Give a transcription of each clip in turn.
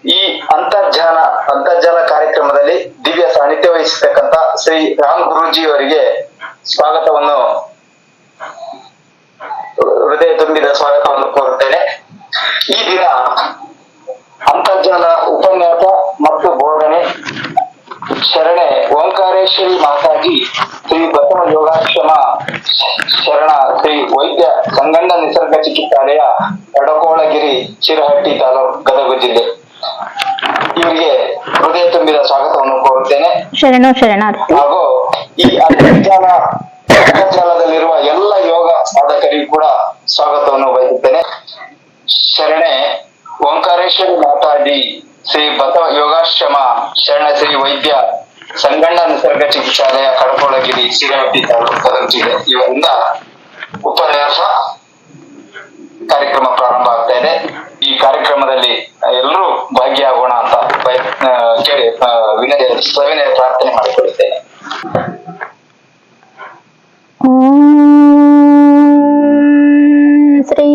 ಈ ಅಂತರ್ಜಾಲ ಕಾರ್ಯಕ್ರಮದಲ್ಲಿ ದಿವ್ಯ ಸಾನ್ನಿಧ್ಯ ವಹಿಸತಕ್ಕಂತ ಶ್ರೀ ರಾಮ್ ಗುರೂಜಿ ಅವರಿಗೆ ಸ್ವಾಗತವನ್ನು ಹೃದಯ ತುಂಬಿದ ಸ್ವಾಗತವನ್ನು ಕೋರುತ್ತೇನೆ. ಈ ದಿನ ಅಂತರ್ಜಾಲ ಉಪನ್ಯಾಸ ಮತ್ತು ಬೋಧನೆ ಶರಣೆ ಓಂಕಾರೇಶ್ವರಿ ಮಾತಾಜಿ ಶ್ರೀ ಬಸವ ಯೋಗಾಕ್ಷಮ ಶರಣ ಶ್ರೀ ವೈದ್ಯ ಸಂಗಣ್ಣ ನಿಸರ್ಗ ಚಿಕಿತ್ಸಾಲಯ ಎಡಕೋಳಗಿರಿ ಚಿರಹಟ್ಟಿ ತಾಲೂಕು ಗದಗ ಜಿಲ್ಲೆ ಇವರಿಗೆ ಹೃದಯ ತುಂಬಿದ ಸ್ವಾಗತವನ್ನು ಕೋರುತ್ತೇನೆ. ಹಾಗೂ ಈ ಅಂತರ್ಜಾಲದಲ್ಲಿರುವ ಎಲ್ಲ ಯೋಗ ಸಾಧಕರಿಗೂ ಕೂಡ ಸ್ವಾಗತವನ್ನು ಬಯಸುತ್ತೇನೆ. ಶರಣೆ ಓಂಕಾರೇಶ್ವರಿ ಮಾತಾಜಿ ಶ್ರೀ ಬಸವ ಯೋಗಾಶ್ರಮ ಶರಣ ಶ್ರೀ ವೈದ್ಯ ಸಂಗಣ್ಣ ನಿಸರ್ಗ ಚಿಕಿತ್ಸಾಲಯ ಕಡಕೋಳಗಿರಿ ಸಿರಹಟ್ಟಿ ತಾಲೂಕು ಗದಗ ಜಿಲ್ಲೆ ಇವರಿಂದ ಉಪನ್ಯಾಸ ಕಾರ್ಯಕ್ರಮ ಪ್ರಾರಂಭ ಆಗ್ತಾ ಇದೆ. ಈ ಕಾರ್ಯಕ್ರಮದಲ್ಲಿ ಎಲ್ಲರೂ ಭಾಗಿಯಾಗೋಣ ಅಂತ ಕೇಳಿ ಸವಿನಯ ಪ್ರಾರ್ಥನೆ ಮಾಡಿಕೊಳ್ಳುತ್ತೇನೆ. ಶ್ರೀ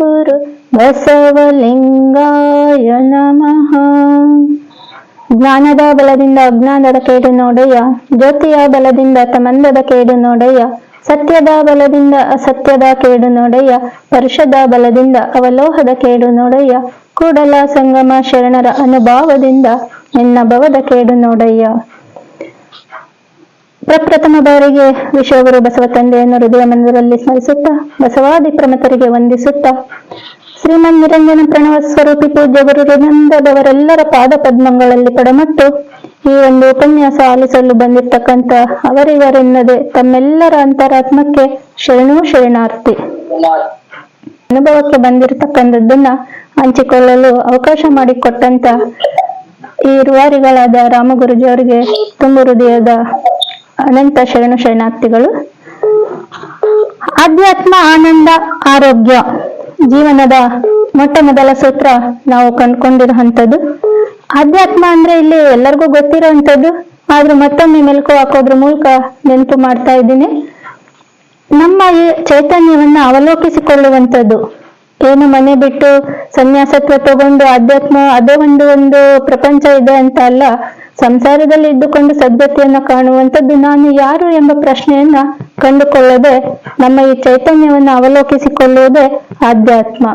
ಗುರು ಬಸವಲಿಂಗಾಯ ನಮಃ. ಜ್ಞಾನದ ಬಲದಿಂದ ಅಜ್ಞಾನದ ಕೇಡು ನೋಡಯ್ಯ, ಜ್ಯೋತಿಯ ಬಲದಿಂದ ತಮಂದದ ಕೇಡು ನೋಡಯ್ಯ, ಸತ್ಯದ ಬಲದಿಂದ ಅಸತ್ಯದ ಕೇಡು ನೋಡಯ್ಯ, ಪರುಷದ ಬಲದಿಂದ ಅವಲೋಹದ ಕೇಡು ನೋಡಯ್ಯ, ಕೂಡಲ ಸಂಗಮ ಶರಣರ ಅನುಭಾವದಿಂದ ನಿನ್ನ ಭವದ ಕೇಡು ನೋಡಯ್ಯ. ಪ್ರಪ್ರಥಮ ಬಾರಿಗೆ ವಿಶ್ವಗುರು ಬಸವ ತಂದೆಯನ್ನು ಹೃದಯ ಮಂದಿರದಲ್ಲಿ ಸ್ಮರಿಸುತ್ತಾ, ಬಸವಾದಿ ಪ್ರಮತರಿಗೆ ವಂದಿಸುತ್ತಾ, ಶ್ರೀಮನ್ ನಿರಂಜನ ಪ್ರಣವ ಸ್ವರೂಪಿ ಪೂಜ್ಯ ಗುರು ಹೃದಯದವರೆಲ್ಲರ ಪಾದ ಪದ್ಮಗಳಲ್ಲಿ ಪಡಮಟ್ಟು ಈ ಒಂದು ಉಪನ್ಯಾಸ ಆಲಿಸಲು ಬಂದಿರ್ತಕ್ಕಂಥ ಅವರಿವರೆನ್ನದೆ ತಮ್ಮೆಲ್ಲರ ಅಂತರಾತ್ಮಕ್ಕೆ ಶರಣಾರ್ಥಿ. ಅನುಭವಕ್ಕೆ ಬಂದಿರತಕ್ಕಂಥದ್ದನ್ನ ಹಂಚಿಕೊಳ್ಳಲು ಅವಕಾಶ ಮಾಡಿಕೊಟ್ಟಂತ ಈ ರೂವಾರಿಗಳಾದ ರಾಮಗುರುಜಿ ಅವರಿಗೆ ತುಂಬ ಹೃದಯದ ಅನಂತ ಶರಣಾರ್ಥಿಗಳು. ಅಧ್ಯಾತ್ಮ, ಆನಂದ, ಆರೋಗ್ಯ ಜೀವನದ ಮೊಟ್ಟ ಮೊದಲ ಸೂತ್ರ ನಾವು ಕಂಡುಕೊಂಡಿರುವಂಥದ್ದು. ಅಧ್ಯಾತ್ಮ ಅಂದ್ರೆ ಇಲ್ಲಿ ಎಲ್ಲರಿಗೂ ಗೊತ್ತಿರೋಂಥದ್ದು, ಆದ್ರೂ ಮತ್ತೊಮ್ಮೆ ಮೆಲುಕು ಹಾಕೋದ್ರ ಮೂಲಕ ನೆನಪು ಮಾಡ್ತಾ ಇದ್ದೀನಿ. ನಮ್ಮ ಈ ಚೈತನ್ಯವನ್ನ ಅವಲೋಕಿಸಿಕೊಳ್ಳುವಂಥದ್ದು. ಏನು ಮನೆ ಬಿಟ್ಟು ಸನ್ಯಾಸತ್ವ ತಗೊಂಡು ಅಧ್ಯಾತ್ಮ ಅದೇ ಒಂದು ಪ್ರಪಂಚ ಇದೆ ಅಂತ ಅಲ್ಲ, ಸಂಸಾರದಲ್ಲಿ ಇದ್ದುಕೊಂಡು ಸದ್ಗತಿಯನ್ನ ಕಾಣುವಂಥದ್ದು ನಾನು ಯಾರು ಎಂಬ ಪ್ರಶ್ನೆಯನ್ನ ಕಂಡುಕೊಳ್ಳದೆ ನಮ್ಮ ಈ ಚೈತನ್ಯವನ್ನ ಅವಲೋಕಿಸಿಕೊಳ್ಳುವುದೇ ಆಧ್ಯಾತ್ಮ.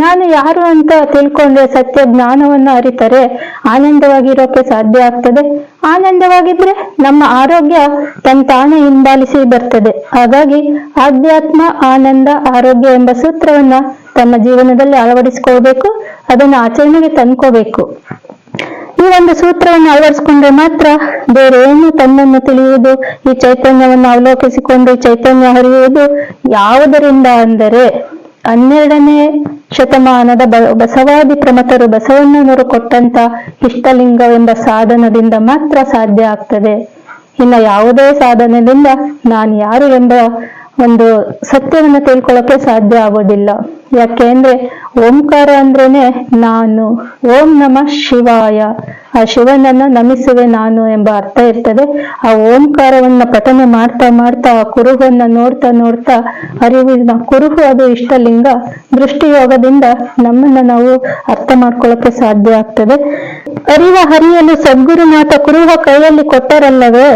ನಾನು ಯಾರು ಅಂತ ತಿಳ್ಕೊಂಡ್ರೆ, ಸತ್ಯ ಜ್ಞಾನವನ್ನ ಅರಿತರೆ ಆನಂದವಾಗಿರೋಕೆ ಸಾಧ್ಯ ಆಗ್ತದೆ. ಆನಂದವಾಗಿದ್ರೆ ನಮ್ಮ ಆರೋಗ್ಯ ತಾನೇ ಹಿಂಬಾಲಿಸಿ ಬರ್ತದೆ. ಹಾಗಾಗಿ ಆಧ್ಯಾತ್ಮ, ಆನಂದ, ಆರೋಗ್ಯ ಎಂಬ ಸೂತ್ರವನ್ನ ತಮ್ಮ ಜೀವನದಲ್ಲಿ ಅಳವಡಿಸ್ಕೊಳ್ಬೇಕು, ಅದನ್ನ ಆಚರಣೆಗೆ ತಂದ್ಕೋಬೇಕು. ಈ ಒಂದು ಸೂತ್ರವನ್ನು ಅಳವಡಿಸ್ಕೊಂಡ್ರೆ ಮಾತ್ರ ಬೇರೆ ಏನು ತನ್ನನ್ನು ತಿಳಿಯುವುದು, ಈ ಚೈತನ್ಯವನ್ನು ಅವಲೋಕಿಸಿಕೊಂಡು ಚೈತನ್ಯ ಹರಿಯುವುದು ಯಾವುದರಿಂದ ಅಂದರೆ 12ನೇ ಶತಮಾನದ ಬಸವಾದಿ ಪ್ರಮತರು ಬಸವಣ್ಣನವರು ಕೊಟ್ಟಂತ ಇಷ್ಟಲಿಂಗವೆಂಬ ಸಾಧನದಿಂದ ಮಾತ್ರ ಸಾಧ್ಯ ಆಗ್ತದೆ. ಇನ್ನ ಯಾವುದೇ ಸಾಧನದಿಂದ ನಾನು ಯಾರು ಎಂಬ ಒಂದು ಸತ್ಯವನ್ನು ತಿಳ್ಕೊಳ್ಳೋಕೆ ಸಾಧ್ಯ ಆಗೋದಿಲ್ಲ. ಯಾಕೆಂದ್ರೆ ಓಂಕಾರ ಅಂದ್ರೇನೆ ನಾನು, ಓಂ ನಮಃ ಶಿವಾಯ, ಆ ಶಿವನನ್ನ ನಮಿಸುವೆ ನಾನು ಎಂಬ ಅರ್ಥ ಇರ್ತದೆ. ಆ ಓಂಕಾರವನ್ನ ಪಠನೆ ಮಾಡ್ತಾ ಮಾಡ್ತಾ ಆ ಕುರುಹನ್ನ ನೋಡ್ತಾ ಅರಿವಿನ ಕುರುಹು ಅದು ಇಷ್ಟಲಿಂಗ. ದೃಷ್ಟಿಯೋಗದಿಂದ ನಮ್ಮನ್ನ ನಾವು ಅರ್ಥ ಮಾಡ್ಕೊಳ್ಳೋಕೆ ಸಾಧ್ಯ ಆಗ್ತದೆ. ಹರಿಯಲು ಸದ್ಗುರುನಾಥ ಕುರುಹ ಕೈಯಲ್ಲಿ ಕೊಟ್ಟರಲ್ಲವೇ,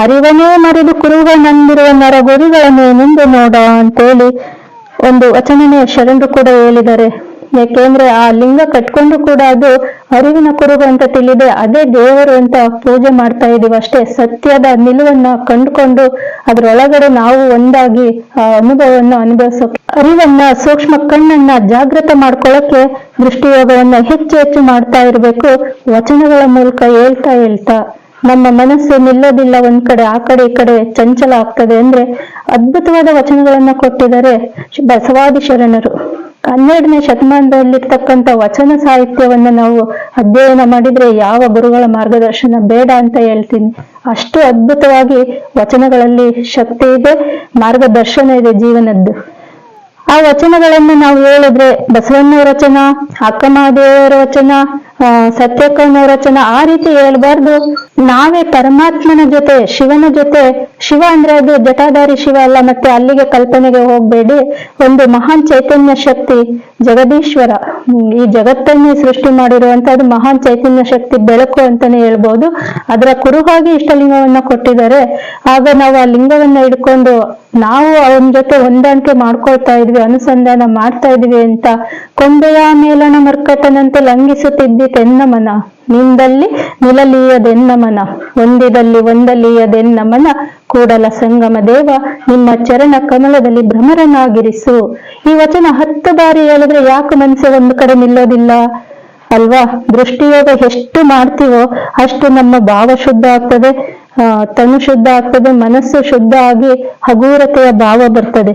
ಅರಿವನೇ ಮರೆದು ಕುರುಹ ನಂದಿರುವ ನರಗುರಿಗಳನ್ನು ಮುಂದೆ ನೋಡ ಅಂತೇಳಿ ಒಂದು ವಚನನೇ ಶರಣರು ಕೂಡ ಹೇಳಿದ್ದಾರೆ. ಯಾಕೆಂದ್ರೆ ಆ ಲಿಂಗ ಕಟ್ಕೊಂಡು ಕೂಡ ಅದು ಅರಿವಿನ ಕುರುಹು ಅಂತ ತಿಳಿದೆ ಅದೇ ದೇವರು ಅಂತ ಪೂಜೆ ಮಾಡ್ತಾ ಇದೀವಿ ಅಷ್ಟೇ. ಸತ್ಯದ ನಿಲುವನ್ನ ಕಂಡುಕೊಂಡು ಅದ್ರೊಳಗಡೆ ನಾವು ಒಂದಾಗಿ ಆ ಅನುಭವವನ್ನು ಅನುಭವಿಸೋಕೆ, ಅರಿವನ್ನ ಸೂಕ್ಷ್ಮ ಕಣ್ಣನ್ನ ಜಾಗೃತ ಮಾಡ್ಕೊಳ್ಳೋಕೆ ದೃಷ್ಟಿಯೋಗವನ್ನ ಹೆಚ್ಚು ಮಾಡ್ತಾ ಇರ್ಬೇಕು. ವಚನಗಳ ಮೂಲಕ ಹೇಳ್ತಾ ನಮ್ಮ ಮನಸ್ಸು ನಿಲ್ಲೋದಿಲ್ಲ, ಒಂದ್ ಕಡೆ ಆ ಕಡೆ ಈ ಕಡೆ ಚಂಚಲ ಆಗ್ತದೆ ಅಂದ್ರೆ ಅದ್ಭುತವಾದ ವಚನಗಳನ್ನ ಕೊಟ್ಟಿದ್ದಾರೆ ಬಸವಾದಿ ಶರಣರು. 12ನೇ ಶತಮಾನದಲ್ಲಿರ್ತಕ್ಕಂಥ ವಚನ ಸಾಹಿತ್ಯವನ್ನ ನಾವು ಅಧ್ಯಯನ ಮಾಡಿದ್ರೆ ಯಾವ ಗುರುಗಳ ಮಾರ್ಗದರ್ಶನ ಬೇಡ ಅಂತ ಹೇಳ್ತೀನಿ. ಅಷ್ಟು ಅದ್ಭುತವಾಗಿ ವಚನಗಳಲ್ಲಿ ಶಕ್ತಿ ಇದೆ, ಮಾರ್ಗದರ್ಶನ ಇದೆ ಜೀವನದ್ದು. ಆ ವಚನಗಳನ್ನ ನಾವು ಹೇಳಿದ್ರೆ ಬಸವಣ್ಣವರ ವಚನ, ಅಕ್ಕಮಹಾದೇವರ ವಚನ, ಸತ್ಯಕ್ಕನವರ ವಚನ ಆ ರೀತಿ ಹೇಳ್ಬಾರ್ದು. ನಾವೇ ಪರಮಾತ್ಮನ ಜೊತೆ, ಶಿವನ ಜೊತೆ, ಶಿವ ಅಂದ್ರೆ ಅದು ಜಟಾಧಾರಿ ಶಿವ ಅಲ್ಲ, ಮತ್ತೆ ಅಲ್ಲಿಗೆ ಕಲ್ಪನೆಗೆ ಹೋಗ್ಬೇಡಿ. ಒಂದು ಮಹಾನ್ ಚೈತನ್ಯ ಶಕ್ತಿ ಜಗದೀಶ್ವರ, ಈ ಜಗತ್ತನ್ನೇ ಸೃಷ್ಟಿ ಮಾಡಿರುವಂತಹದ್ದು ಮಹಾನ್ ಚೈತನ್ಯ ಶಕ್ತಿ, ಬೆಳಕು ಅಂತಾನೆ ಹೇಳ್ಬೋದು. ಅದರ ಕುರುಹಾಗಿ ಇಷ್ಟಲಿಂಗವನ್ನ ಕೊಟ್ಟಿದ್ದಾರೆ. ಆಗ ನಾವು ಆ ಲಿಂಗವನ್ನ ಹಿಡ್ಕೊಂಡು ನಾವು ಅವನ ಜೊತೆ ಹೊಂದಾಣಿಕೆ ಮಾಡ್ಕೊಳ್ತಾ ಇದ್ವಿ, ಅನುಸಂಧಾನ ಮಾಡ್ತಾ ಇದ್ವಿ ಅಂತ ಕೊಂಡೆಯ ಮೇಲಣ ಮರ್ಕಟನಂತೆ ಲಂಘಿಸುತ್ತಿದ್ದಿತೆನ್ನ ಮನ, ನಿಂದಲ್ಲಿ ನಿಲಲೀಯದೆನ್ನ ಮನ, ಒಂದಿದಲ್ಲಿ ಒಂದಲೀಯದೆನ್ನ ಮನ, ಕೂಡಲ ಸಂಗಮ ದೇವ ನಿಮ್ಮ ಚರಣ ಕಮಲದಲ್ಲಿ ಭ್ರಮರನಾಗಿರಿಸು. ಈ ವಚನ 10 ಬಾರಿ ಹೇಳಿದ್ರೆ ಯಾಕೆ ಮನಸ್ಸು ಒಂದು ಕಡೆ ನಿಲ್ಲೋದಿಲ್ಲ ಅಲ್ವಾ? ದೃಷ್ಟಿಯೋಗ ಎಷ್ಟು ಮಾಡ್ತೀವೋ ಅಷ್ಟು ನಮ್ಮ ಭಾವ ಶುದ್ಧ ಆಗ್ತದೆ, ತನು ಶುದ್ಧ ಆಗ್ತದೆ, ಮನಸ್ಸು ಶುದ್ಧ ಆಗಿ ಹಗೂರತೆಯ ಭಾವ ಬರ್ತದೆ.